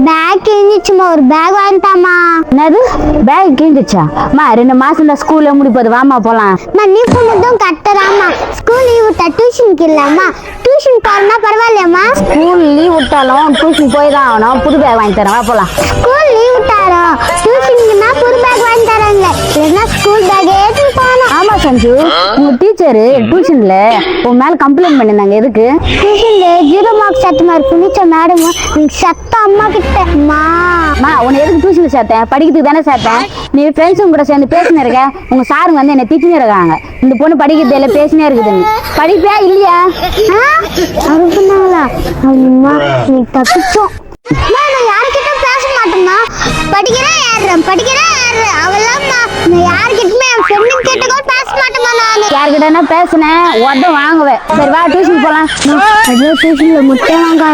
Back கிழிஞ்சிச்சுமா, ஒரு back வாங்கிட்டாமா. என்னது back கிழிஞ்சிச்சா? அம்மா 2 மாசம் தான் ஸ்கூல்ல முடிப்பது, வாமா போலாம். நீ சொன்னதும் கரெக்டாமா. ஸ்கூல் லீவ் விட்டா டியூஷனுக்கு இல்லாமா? டியூஷன் போறனா பரவாயில்லையாமா? ஸ்கூல் லீவ் விட்டாலும் டியூஷன் போய் தான் ஆகணும். புது பேக் வாங்கி தரேன், வா போலாம். ஸ்கூல் லீவ் விட்டாலும் டியூஷனுக்குன்னா புது பேக் வாங்கி தராங்க, இல்லைன்னா ஸ்கூல் பேக்கே எடுத்து போகணும். ஆமா சஞ்சு, உங்க டீச்சரு டியூஷன்ல உன் மேல கம்ப்ளைண்ட் பண்ணிருந்தாங்க. எதுக்கு? டியூஷன்ல 0 மார்க் செட் மார்க் புனிச்ச மேடம் சத்த அம்மா கிட்ட. அம்மா உன்னை எதுக்கு டியூஷன்ல சேர்த்தேன்? படிக்கிறதுக்கு தானே சேர்த்தேன். நீ ஃப்ரெண்ட்ஸுங்க கூட சேர்ந்து பேசினே இருக்க. உங்க சாருங்க வந்து என்னை திட்டினே இருக்காங்க. இந்த பொண்ணு படிக்கிறது எல்லாம் பேசினே இருக்குது. படிப்பா இல்லையா? அனுப்புனாங்களா? அம்மா நீ தப்பிச்சோம். நான் யார்கிட்ட பேச மாட்டேம்மா. படிக்கிறேன் அவெல்லாம் நான் யார்கிட்டயுமே என் ஃப்ரெண்டு கிட்ட கூட பேச மாட்டேம்மா. நான் யார்கிட்ட பேசினேன் உடனே வாங்குவேன். சரி வா டியூஷன் போலாம். டியூஷன்ல முட்டை வாங்க